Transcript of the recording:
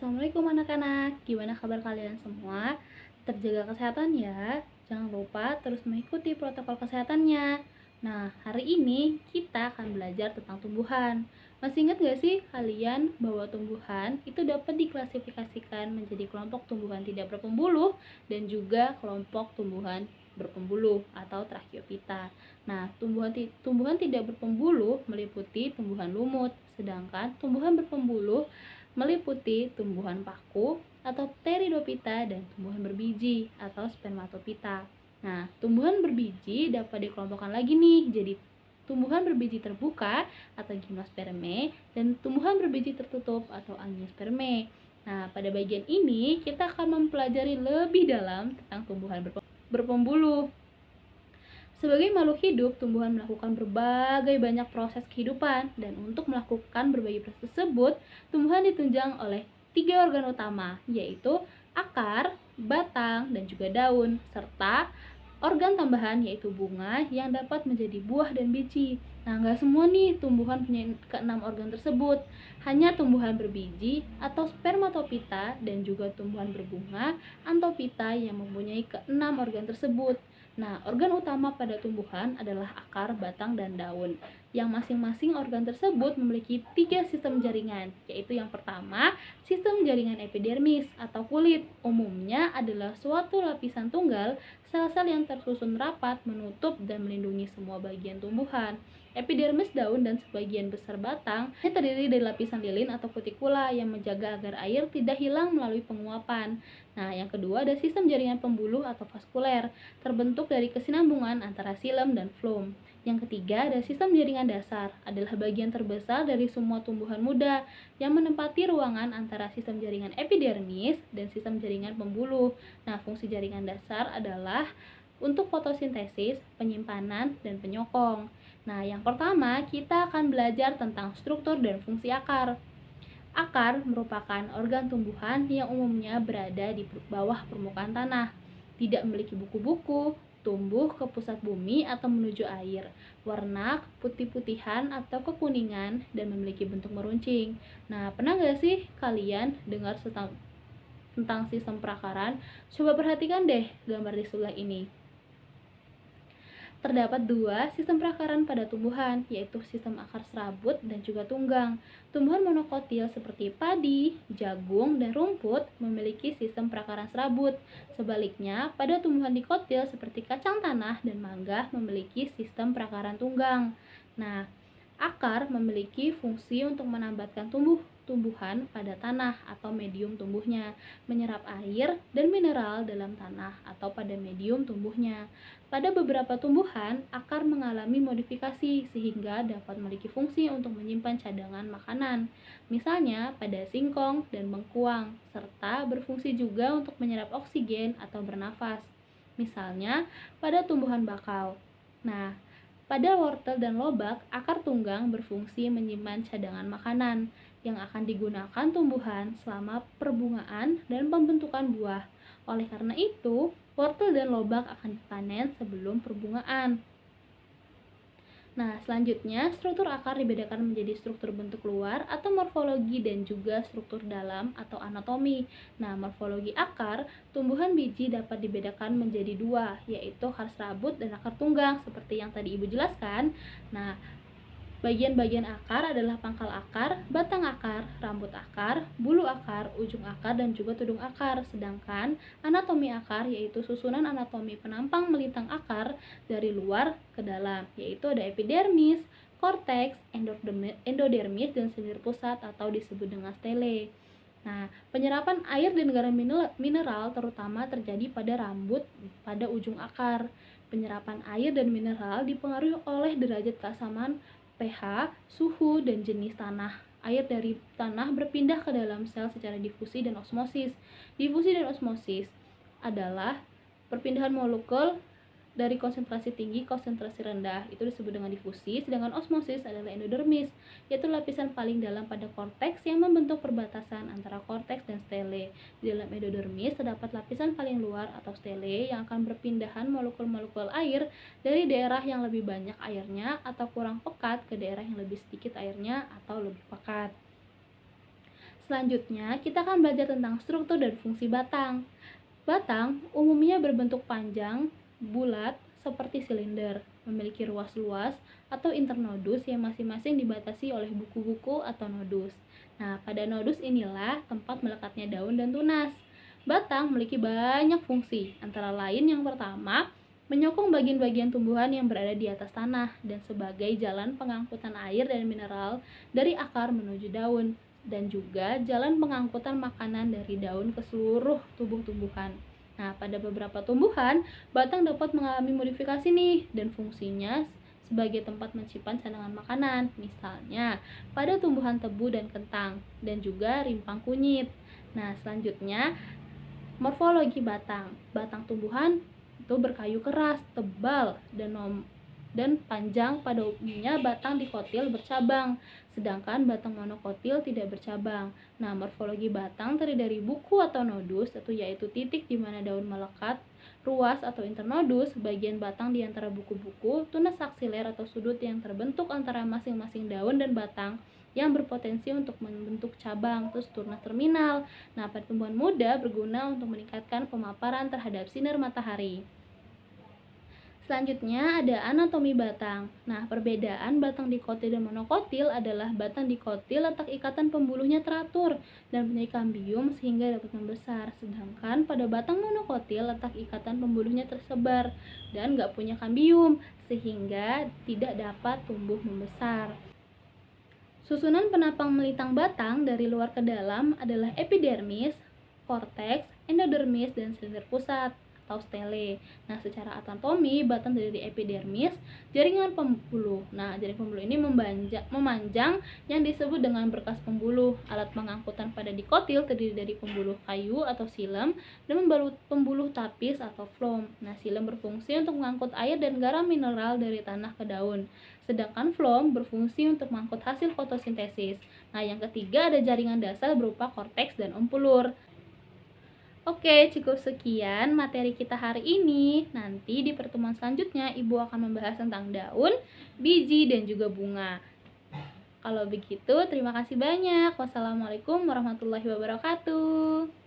Assalamualaikum anak-anak, gimana kabar kalian semua? Terjaga kesehatan ya, jangan lupa terus mengikuti protokol kesehatannya. Nah, hari ini kita akan belajar tentang tumbuhan. Masih ingat gak sih kalian bahwa tumbuhan itu dapat diklasifikasikan menjadi kelompok tumbuhan tidak berpembuluh dan juga kelompok tumbuhan berpembuluh atau Tracheophyta. Nah, tumbuhan tidak berpembuluh meliputi tumbuhan lumut, sedangkan tumbuhan berpembuluh meliputi tumbuhan paku atau Pteridophyta dan tumbuhan berbiji atau Spermatophyta. Nah, tumbuhan berbiji dapat dikelompokkan lagi nih jadi tumbuhan berbiji terbuka atau gimnosperme dan tumbuhan berbiji tertutup atau angiosperme. Nah, pada bagian ini kita akan mempelajari lebih dalam tentang tumbuhan berpembuluh. Sebagai makhluk hidup, tumbuhan melakukan berbagai banyak proses kehidupan, dan untuk melakukan berbagai proses tersebut, tumbuhan ditunjang oleh 3 organ utama, yaitu akar, batang, dan juga daun, serta organ tambahan yaitu bunga yang dapat menjadi buah dan biji. Nah, nggak semua nih tumbuhan punya keenam organ tersebut. Hanya tumbuhan berbiji atau Spermatophyta dan juga tumbuhan berbunga Anthophyta yang mempunyai keenam organ tersebut. Nah, organ utama pada tumbuhan adalah akar, batang, dan daun, yang masing-masing organ tersebut memiliki 3 sistem jaringan, yaitu yang pertama, sistem jaringan epidermis atau kulit. Umumnya adalah suatu lapisan tunggal sel-sel yang tersusun rapat menutup dan melindungi semua bagian tumbuhan. Epidermis daun dan sebagian besar batang terdiri dari lapisan lilin atau kutikula yang menjaga agar air tidak hilang melalui penguapan. Nah, yang kedua ada sistem jaringan pembuluh atau vaskuler, terbentuk dari kesinambungan antara xilem dan floem. Yang ketiga ada sistem jaringan dasar, adalah bagian terbesar dari semua tumbuhan muda yang menempati ruangan antara sistem jaringan epidermis dan sistem jaringan pembuluh. Nah, fungsi jaringan dasar adalah untuk fotosintesis, penyimpanan, dan penyokong. Nah, yang pertama kita akan belajar tentang struktur dan fungsi akar. Akar merupakan organ tumbuhan yang umumnya berada di bawah permukaan tanah, tidak memiliki buku-buku, tumbuh ke pusat bumi atau menuju air, warna putih-putihan atau kekuningan, dan memiliki bentuk meruncing. Nah, pernah nggak sih kalian dengar tentang sistem perakaran? Coba perhatikan deh gambar di sebelah ini. Terdapat 2 sistem perakaran pada tumbuhan, yaitu sistem akar serabut dan juga tunggang. Tumbuhan monokotil seperti padi, jagung, dan rumput memiliki sistem perakaran serabut. Sebaliknya, pada tumbuhan dikotil seperti kacang tanah dan mangga memiliki sistem perakaran tunggang. Nah, akar memiliki fungsi untuk menambatkan tumbuhan pada tanah atau medium tumbuhnya, menyerap air dan mineral dalam tanah atau pada medium tumbuhnya. Pada beberapa tumbuhan, akar mengalami modifikasi sehingga dapat memiliki fungsi untuk menyimpan cadangan makanan, misalnya pada singkong dan bengkuang, serta berfungsi juga untuk menyerap oksigen atau bernafas, misalnya pada tumbuhan bakau. Nah, pada wortel dan lobak, akar tunggang berfungsi menyimpan cadangan makanan yang akan digunakan tumbuhan selama perbungaan dan pembentukan buah. Oleh karena itu, wortel dan lobak akan dipanen sebelum perbungaan. Nah, selanjutnya struktur akar dibedakan menjadi struktur bentuk luar atau morfologi dan juga struktur dalam atau anatomi. Nah, morfologi akar, tumbuhan biji dapat dibedakan menjadi 2, yaitu akar serabut dan akar tunggang seperti yang tadi Ibu jelaskan. Nah, bagian-bagian akar adalah pangkal akar, batang akar, rambut akar, bulu akar, ujung akar, dan juga tudung akar. Sedangkan anatomi akar yaitu susunan anatomi penampang melintang akar dari luar ke dalam, yaitu ada epidermis, korteks, endodermis, dan selir pusat atau disebut dengan stele. Nah, penyerapan air dan garam mineral terutama terjadi pada rambut pada ujung akar. Penyerapan air dan mineral dipengaruhi oleh derajat keasaman, pH, suhu, dan jenis tanah. Air dari tanah berpindah ke dalam sel secara difusi dan osmosis. Difusi dan osmosis adalah perpindahan molekul dari konsentrasi tinggi ke konsentrasi rendah, itu disebut dengan difusi. Sedangkan osmosis adalah endodermis, yaitu lapisan paling dalam pada korteks yang membentuk perbatasan antara korteks dan stele. Di dalam endodermis terdapat lapisan paling luar atau stele yang akan berpindahan molekul-molekul air dari daerah yang lebih banyak airnya atau kurang pekat ke daerah yang lebih sedikit airnya atau lebih pekat. Selanjutnya, kita akan belajar tentang struktur dan fungsi batang. Batang umumnya berbentuk panjang, bulat, seperti silinder, memiliki ruas luas atau internodus yang masing-masing dibatasi oleh buku-buku atau nodus. Nah, pada nodus inilah tempat melekatnya daun dan tunas. Batang memiliki banyak fungsi, antara lain yang pertama, menyokong bagian-bagian tumbuhan yang berada di atas tanah dan sebagai jalan pengangkutan air dan mineral dari akar menuju daun, dan juga jalan pengangkutan makanan dari daun ke seluruh tubuh tumbuhan. Nah, pada beberapa tumbuhan, batang dapat mengalami modifikasi nih dan fungsinya sebagai tempat menyimpan cadangan makanan, misalnya pada tumbuhan tebu dan kentang, dan juga rimpang kunyit. Nah, selanjutnya morfologi batang. Batang tumbuhan itu berkayu keras, tebal, dan panjang. Pada umumnya batang dikotil bercabang, sedangkan batang monokotil tidak bercabang. Nah, morfologi batang terdiri dari buku atau nodus, yaitu titik di mana daun melekat, ruas atau internodus, bagian batang di antara buku-buku, tunas aksiler atau sudut yang terbentuk antara masing-masing daun dan batang yang berpotensi untuk membentuk cabang, terus tunas terminal. Nah, pada tumbuhan muda berguna untuk meningkatkan pemaparan terhadap sinar matahari. Selanjutnya ada anatomi batang. Nah, perbedaan batang dikotil dan monokotil adalah batang dikotil letak ikatan pembuluhnya teratur dan punya kambium sehingga dapat membesar. Sedangkan pada batang monokotil letak ikatan pembuluhnya tersebar dan nggak punya kambium sehingga tidak dapat tumbuh membesar. Susunan penapang melintang batang dari luar ke dalam adalah epidermis, korteks, endodermis, dan silinder pusat atau stele. Nah, secara anatomi batang dari epidermis, jaringan pembuluh. Nah, jaringan pembuluh ini memanjang yang disebut dengan berkas pembuluh. Alat pengangkutan pada dikotil terdiri dari pembuluh kayu atau silem dan pembuluh tapis atau phloem. Nah, silem berfungsi untuk mengangkut air dan garam mineral dari tanah ke daun, sedangkan phloem berfungsi untuk mengangkut hasil fotosintesis. Nah, yang ketiga ada jaringan dasar berupa korteks dan umpulur. Oke, cukup sekian materi kita hari ini. Nanti di pertemuan selanjutnya Ibu akan membahas tentang daun, biji, dan juga bunga. Kalau begitu, terima kasih banyak. Wassalamualaikum warahmatullahi wabarakatuh.